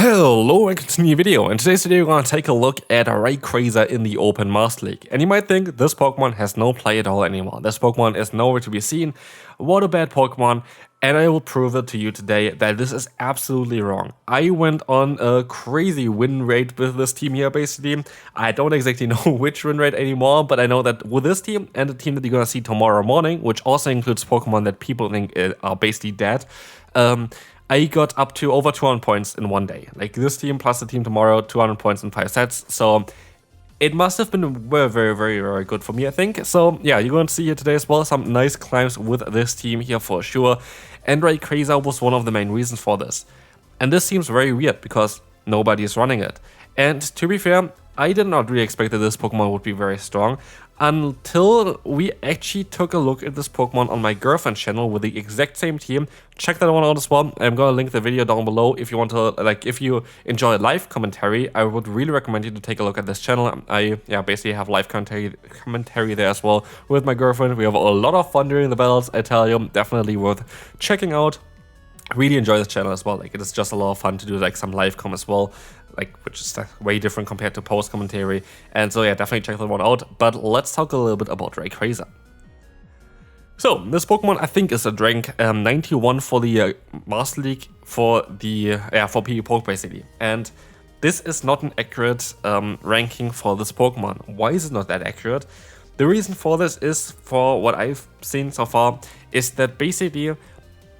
Hello and continue video. In today's video we're going to take a look at Rayquaza in the Open Master League. And you might think this Pokemon has no play at all anymore. This Pokemon is nowhere to be seen. What a bad Pokemon. And I will prove it to you today that this is absolutely wrong. I went on a crazy win rate with this team here basically. I don't exactly know which win rate anymore, but I know that with this team and the team that you're going to see tomorrow morning, which also includes Pokemon that people think are basically dead, I got up to over 200 points in one day. Like this team plus the team tomorrow, 200 points in 5 sets. So it must have been very good for me, I think. So yeah, you're going to see here today as well some nice climbs with this team here for sure. And Rayquaza was one of the main reasons for this. And this seems very weird because nobody is running it. And to be fair, I did not really expect that this Pokemon would be very strong until we actually took a look at this Pokemon on my girlfriend's channel with the exact same team. Check that one out as well. I'm gonna link the video down below if you want to, if you enjoy live commentary. I would really recommend you to take a look at this channel. I basically have live commentary there as well with my girlfriend. We have a lot of fun during the battles, I tell you. Definitely worth checking out. Really enjoy this channel as well. Like it is just a lot of fun to do like some live com as well, like which is way different compared to post commentary. And so yeah, definitely check that one out. But let's talk a little bit about Rayquaza. So this Pokemon I think is a rank 91 for the Master League for the for PvPoke basically. And this is not an accurate ranking for this Pokemon. Why is it not that accurate? The reason for this is, for what I've seen so far, is that basically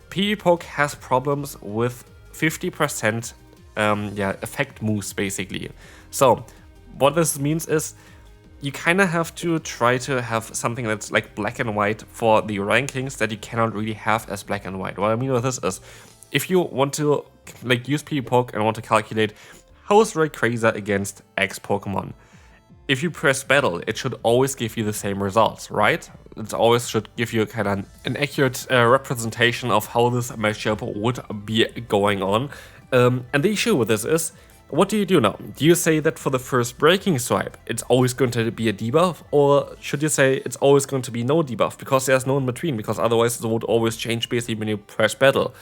PvPoke has problems with 50% effect moves basically. So what this means is you kind of have to try to have something that's like black and white for the rankings that you cannot really have as black and white. What I mean with this is, if you want to like use PvPoke and want to calculate how is Rayquaza against X Pokemon, if you press battle, it should always give you the same results, right? It always should give you kind of an accurate representation of how this matchup would be going on. And the issue with this is, what do you do now? Do you say that for the first breaking swipe, it's always going to be a debuff? Or should you say it's always going to be no debuff? Because there's no in between, because otherwise it would always change basically when you press battle.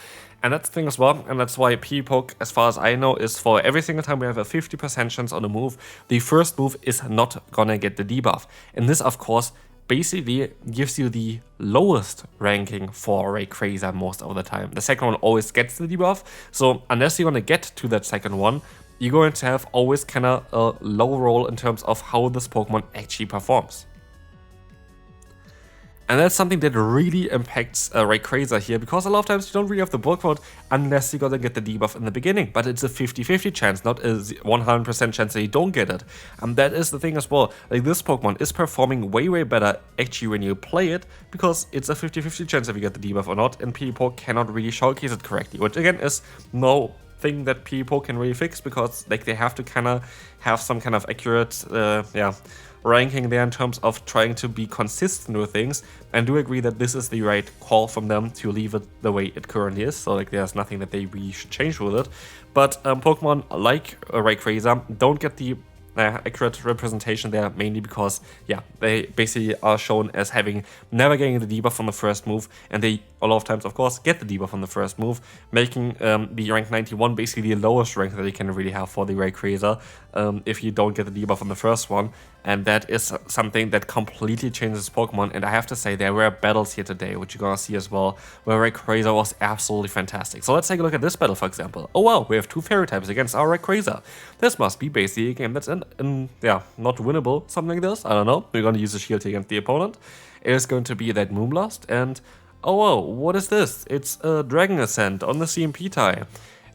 And that's the thing as well, and that's why PvPoke, as far as I know, is for every single time we have a 50% chance on a move, the first move is not gonna get the debuff. And this, of course, basically gives you the lowest ranking for Rayquaza most of the time. The second one always gets the debuff, so unless you're gonna get to that second one, you're going to have always kind of a low roll in terms of how this Pokemon actually performs. And that's something that really impacts Rayquaza here, because a lot of times you don't really have the bulk vote unless you're gonna get the debuff in the beginning. But it's a 50-50 chance, not a 100% chance that you don't get it. And that is the thing as well. Like this Pokemon is performing way better actually when you play it, because it's a 50-50 chance if you get the debuff or not, and PvPoke cannot really showcase it correctly, which again is no thing that PvPoke can really fix, because like they have to kind of have some kind of accurate ranking there in terms of trying to be consistent with things, and do agree that this is the right call from them to leave it the way it currently is. So like there's nothing that they really should change with it. But Pokemon like Rayquaza don't get the accurate representation there, mainly because they basically are shown as having never getting the debuff on the first move, and they a lot of times of course get the debuff on the first move, making the rank 91 basically the lowest rank that you can really have for the Rayquaza if you don't get the debuff on the first one. And that is something that completely changes Pokemon. And I have to say, there were battles here today, which you're gonna see as well, where Rayquaza was absolutely fantastic. So let's take a look at this battle, for example. Oh wow, we have 2 fairy types against our Rayquaza. This must be basically a game that's not winnable, something like this. I don't know. We're gonna use a shield against the opponent. It is going to be that Moonblast, and oh wow, what is this? It's a Dragon Ascent on the CMP tie.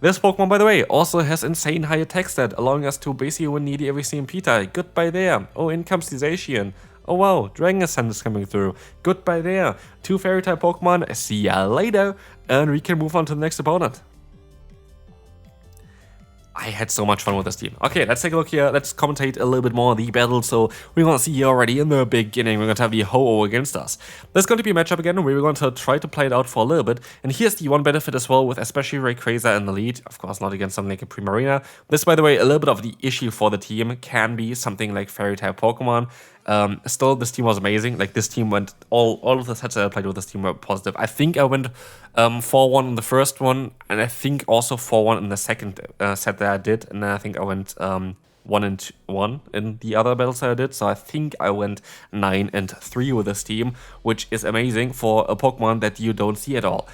This Pokemon, by the way, also has insane high attack stat, allowing us to basically win nearly every CMP tie. Goodbye there. Oh, in comes the Zacian. Oh wow, Dragon Ascent is coming through. Goodbye there. 2 fairy type Pokemon. See ya later. And we can move on to the next opponent. I had so much fun with this team. Okay, let's take a look here. Let's commentate a little bit more on the battle. So we're going to see here already in the beginning, we're going to have the Ho-Oh against us. There's going to be a matchup again, and we're going to try to play it out for a little bit. And here's the one benefit as well, with especially Rayquaza in the lead. Of course, not against something like a Primarina. This, by the way, a little bit of the issue for the team can be something like Fairy-type Pokemon. Still, this team was amazing. Like, this team went, all of the sets that I played with this team were positive. I think I went 4-1 in the first one, and I think also 4-1 in the second set that I did, and then I think I went 1-1 in the other battles I did, so I think I went 9-3 with this team, which is amazing for a Pokemon that you don't see at all.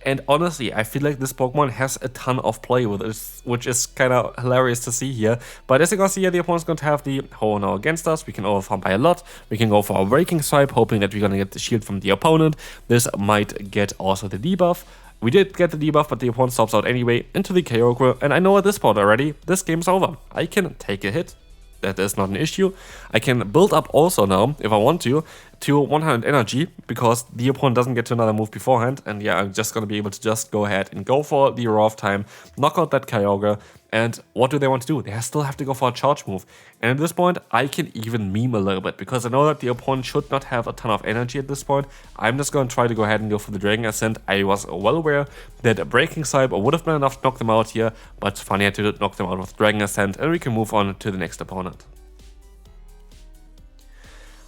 And honestly, I feel like this Pokemon has a ton of play with it, which is kind of hilarious to see here. But as you can see here, the opponent's going to have the Ho-Oh against us. We can overfarm by a lot. We can go for a Breaking Swipe, hoping that we're going to get the shield from the opponent. This might get also the debuff. We did get the debuff, but the opponent stops out anyway into the Kyogre. And I know at this point already, this game's over. I can take a hit. That is not an issue. I can build up also now, if I want to 100 energy, because the opponent doesn't get to another move beforehand. And yeah, I'm just going to be able to just go ahead and go for the Raw of Time, knock out that Kyogre. And what do they want to do? They still have to go for a charge move. And at this point, I can even meme a little bit, because I know that the opponent should not have a ton of energy at this point. I'm just going to try to go ahead and go for the Dragon Ascent. I was well aware that a Breaking Swipe would have been enough to knock them out here, but funny, I had to knock them out with Dragon Ascent, and we can move on to the next opponent.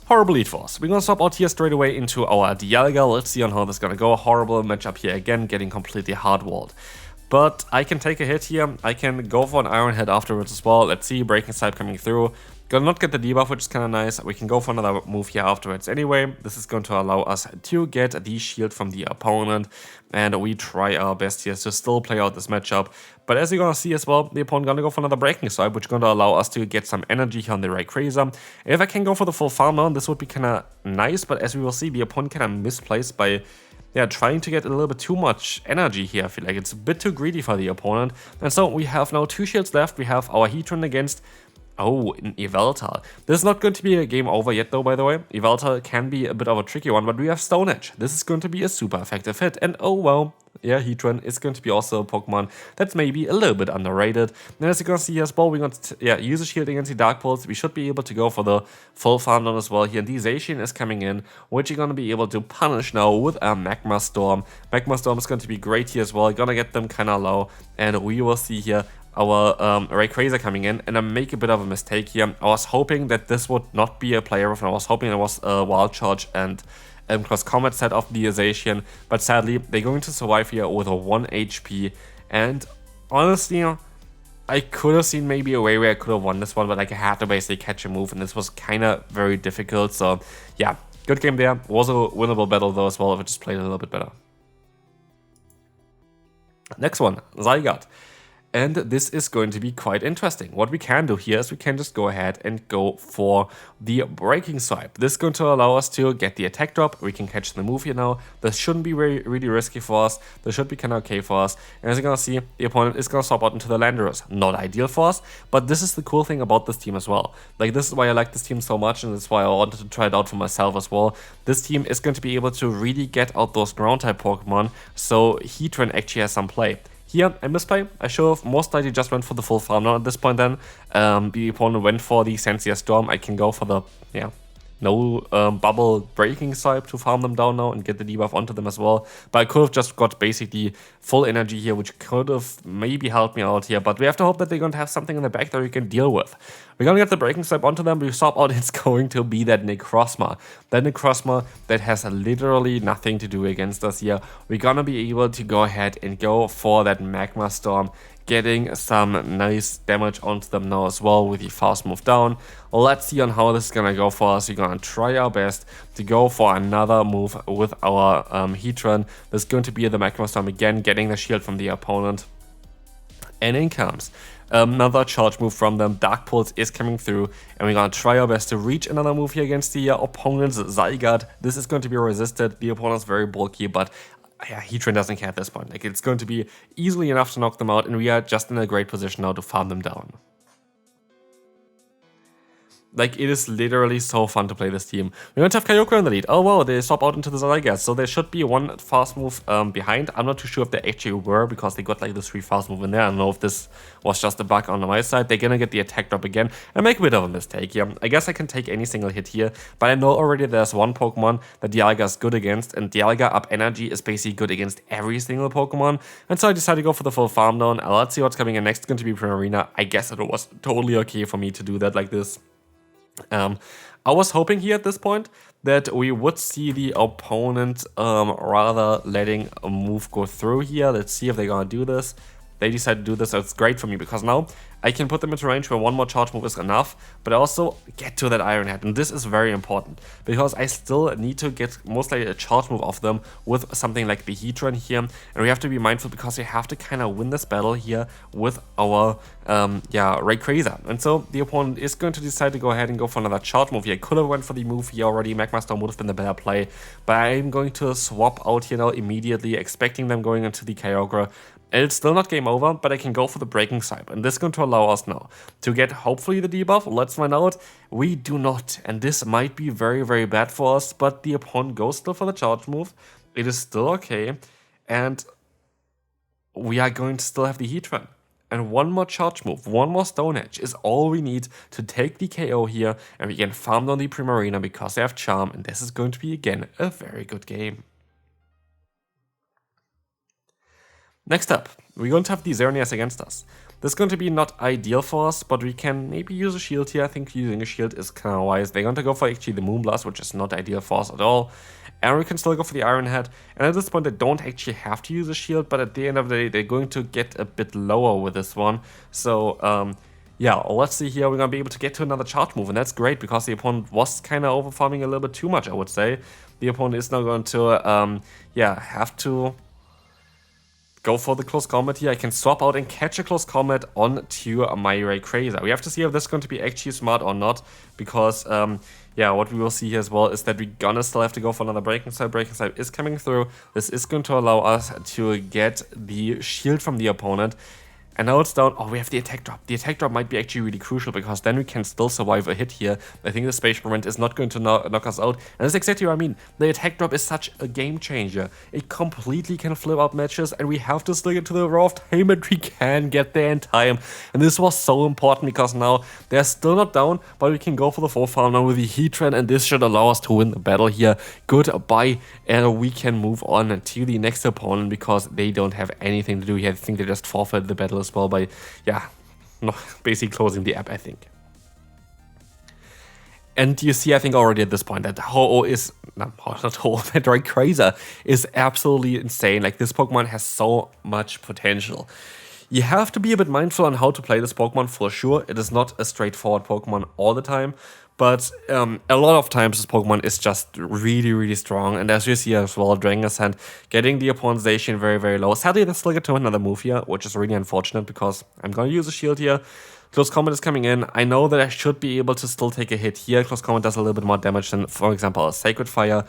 Horrible Lead Force. We're gonna swap out here straight away into our Dialga. Let's see on how this is gonna go. Horrible matchup here again, getting completely hard-walled. But I can take a hit here. I can go for an Iron Head afterwards as well. Let's see, Breaking Swipe coming through. Gonna not get the debuff, which is kind of nice. We can go for another move here afterwards anyway. This is going to allow us to get the shield from the opponent. And we try our best here to still play out this matchup. But as you're gonna see as well, the opponent gonna go for another Breaking Swipe, which is gonna allow us to get some energy here on the Rayquaza. If I can go for the full farm now, this would be kind of nice. But as we will see, the opponent kind of misplaced by trying to get a little bit too much energy here. I feel like it's a bit too greedy for the opponent. And so we have now 2 shields left. We have our Heatran against, an Yveltal. This is not going to be a game over yet though, by the way. Yveltal can be a bit of a tricky one, but we have Stone Edge. This is going to be a super effective hit. And oh well, yeah, Heatran is going to be also a Pokemon that's maybe a little bit underrated. And as you can see here as well, we're going to use a shield against the Dark Pulse. We should be able to go for the full farm down as well here. And the Zacian is coming in, which you're going to be able to punish now with a Magma Storm. Magma Storm is going to be great here as well. You're going to get them kind of low. And we will see here our Rayquaza coming in, and I make a bit of a mistake here. I was hoping that this would not be a player off, and I was hoping it was a Wild Charge and Cross Combat set of the Zacian, but sadly they're going to survive here with a 1 HP, and honestly, I could have seen maybe a way where I could have won this one, but like I had to basically catch a move, and this was kind of very difficult, so yeah, good game there. Was a winnable battle though as well if I just played a little bit better. Next one, Zygarde. And this is going to be quite interesting. What we can do here is we can just go ahead and go for the Breaking Swipe. This is going to allow us to get the attack drop. We can catch the move here now. This shouldn't be really risky for us. This should be kind of okay for us. And as you're going to see, the opponent is going to swap out into the Landorus. Not ideal for us, but this is the cool thing about this team as well. Like, this is why I like this team so much, and that's why I wanted to try it out for myself as well. This team is going to be able to really get out those ground-type Pokemon, so Heatran actually has some play. Here, I misplay. I should have most likely just went for the full farm. Now at this point then, the opponent went for the Sensia Storm. I can go for the, no bubble Breaking Swipe to farm them down now and get the debuff onto them as well. But I could have just got basically full energy here, which could have maybe helped me out here. But we have to hope that they're going to have something in the back that we can deal with. We're going to get the Breaking Swipe onto them. We swap out, it's going to be that Necrozma. That Necrozma that has literally nothing to do against us here. We're going to be able to go ahead and go for that Magma Storm, getting some nice damage onto them now as well with the fast move down. Let's see on how this is gonna go for us. We're gonna try our best to go for another move with our Heatran. This is going to be the Magma Storm again, getting the shield from the opponent. And in comes another charge move from them. Dark Pulse is coming through, and we're gonna try our best to reach another move here against the opponent's Zygarde. This is going to be resisted. The opponent's very bulky, but yeah, Heatran doesn't care at this point. Like, it's going to be easily enough to knock them out, and we are just in a great position now to farm them down. Like, it is literally so fun to play this team. We're going to have Kyogre in the lead. Oh wow, they swap out into the Zygarde, so there should be one fast move behind. I'm not too sure if they actually were, because they got like the 3 fast move in there. I don't know if this was just a bug on my side. They're gonna get the attack drop again and make a bit of a mistake here. I guess I can take any single hit here, but I know already there's one Pokemon that Dialga is good against, and Dialga up energy is basically good against every single Pokemon. And so I decided to go for the full farm down. Let's see what's coming in next. It's going to be Primarina. I guess it was totally okay for me to do that like this. I was hoping here at this point that we would see the opponent rather letting a move go through here. Let's see if they're gonna do this. they decide to do this, so it's great for me, because now I can put them into range where one more charge move is enough, but also get to that Iron Head, and this is very important, because I still need to get most likely a charge move off them with something like the Heatran here, and we have to be mindful because we have to kind of win this battle here with our Rayquaza, and so the opponent is going to decide to go ahead and go for another charge move here. Could have went for the move here already, Magma Storm would have been the better play, but I'm going to swap out here now immediately, expecting them going into the Kyogre. And it's still not game over, but I can go for the Breaking Swipe, and this is going to allow us now to get hopefully the debuff. Let's find out. We do not, and this might be very, very bad for us, but the opponent goes still for the charge move. It is still okay, and we are going to still have the Heatran. And one more charge move, one more Stone Edge is all we need to take the KO here, and we can farm down the Primarina because they have Charm, and this is going to be, again, a very good game. Next up, we're going to have the Xerneas against us. This is going to be not ideal for us, but we can maybe use a shield here. I think using a shield is kind of wise. They're going to go for actually the Moonblast, which is not ideal for us at all. And we can still go for the Iron Head. And at this point, they don't actually have to use a shield, but at the end of the day, they're going to get a bit lower with this one. So, yeah, let's see here. We're going to be able to get to another charge move, and that's great because the opponent was kind of overfarming a little bit too much, I would say. The opponent is now going to, have to go for the close combat here. I can swap out and catch a close combat onto my Rayquaza. We have to see if this is going to be actually smart or not, because, what we will see here as well is that we're gonna still have to go for another Breaking Swipe. Breaking Swipe is coming through. This is going to allow us to get the shield from the opponent. And now it's down. Oh, we have the attack drop. The attack drop might be actually really crucial because then we can still survive a hit here. I think the Spatial Rent is not going to knock us out. And that's exactly what I mean. The attack drop is such a game changer. It completely can flip up matches, and we have to stick it to the raw of time, and we can get there in time. And this was so important because now they're still not down, but we can go for the 4th farm now with the Heatran, and this should allow us to win the battle here. Goodbye, and we can move on to the next opponent because they don't have anything to do here. I think they just forfeited the battle as well by, basically closing the app, I think. And you see, I think already at this point that that Rayquaza is absolutely insane. Like, this Pokemon has so much potential. You have to be a bit mindful on how to play this Pokemon for sure. It is not a straightforward Pokemon all the time. But a lot of times this Pokemon is just really, really strong. And as you see as well, Dragon Ascent getting the opponent's Zacian very, very low. Sadly, they still get to another move here, which is really unfortunate because I'm going to use a shield here. Close Combat is coming in. I know that I should be able to still take a hit here. Close Combat does a little bit more damage than, for example, a Sacred Fire.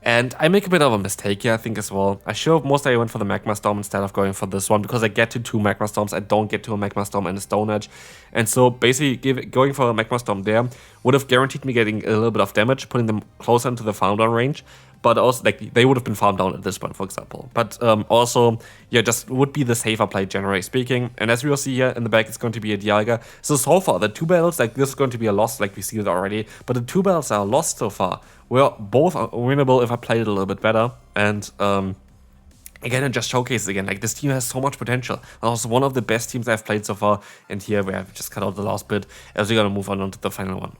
And I make a bit of a mistake here, I think, as well. I should have mostly went for the Magma Storm instead of going for this one, because I get to 2 Magma Storms. I don't get to a Magma Storm and a Stone Edge. And so basically going for a Magma Storm there would have guaranteed me getting a little bit of damage, putting them closer into the farm down range. But also, like, they would have been farmed down at this point, for example. But also, just would be the safer play, generally speaking. And as we will see here in the back, it's going to be a Dialga. So far, the 2 battles, like, this is going to be a loss, like we see it already. But the 2 battles are lost so far. Well, both are winnable if I played it a little bit better. And again, it just showcases again, like, this team has so much potential. Also, one of the best teams I've played so far. And here we have just cut out the last bit as we're going to move on to the final one.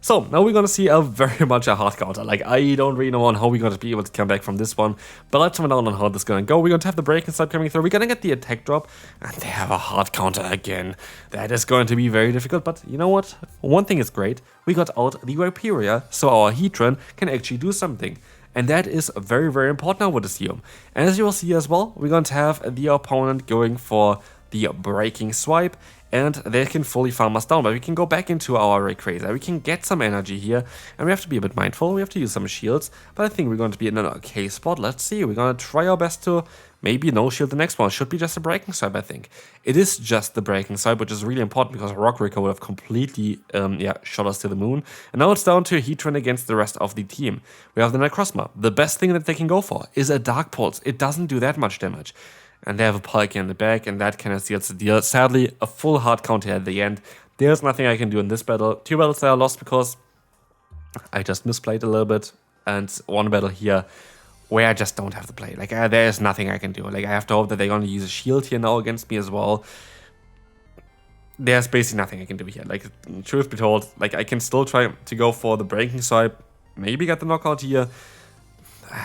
So, now we're going to see very much a hard counter. Like, I don't really know on how we're going to be able to come back from this one. But let's find out on how this is going to go. We're going to have the Breaking Swipe coming through. We're going to get the attack drop. And they have a hard counter again. That is going to be very difficult. But you know what? One thing is great. We got out the Rayquaza, so our Heatran can actually do something. And that is very, very important, I would assume. And as you will see as well, we're going to have the opponent going for the Breaking Swipe. And they can fully farm us down, but we can go back into our Rayquaza. We can get some energy here, and we have to be a bit mindful. We have to use some shields, but I think we're going to be in an okay spot. Let's see. We're going to try our best to maybe no shield the next one. Should be just a Breaking Swipe, I think. It is just the Breaking Swipe, which is really important because Rock Ricker would have completely shot us to the moon. And now it's down to a Heatran against the rest of the team. We have the Necrozma. The best thing that they can go for is a Dark Pulse. It doesn't do that much damage. And they have a Palkia in the back, and that kind of seals the deal. Sadly, a full hard counter at the end. There's nothing I can do in this battle. 2 battles that are lost because I just misplayed a little bit. And 1 battle here where I just don't have the play. Like, there's nothing I can do. Like, I have to hope that they're going to use a shield here now against me as well. There's basically nothing I can do here. Like, truth be told, like, I can still try to go for the Breaking Swipe. Maybe get the knockout here.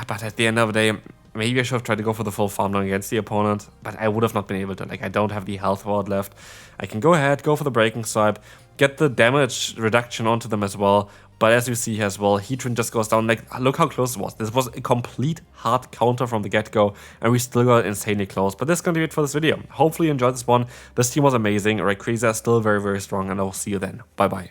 But at the end of the day, Maybe I should have tried to go for the full farm down against the opponent, but I would have not been able to. Like, I don't have the health ward left. I can go ahead, go for the breaking swipe, get the damage reduction onto them as well. But as you see here as well, Heatran just goes down. Like, look how close it was. This was a complete hard counter from the get-go, and we still got insanely close. But that's going to be it for this video. Hopefully you enjoyed this one. This team was amazing. Rayquaza is still very, very strong, and I will see you then. Bye-bye.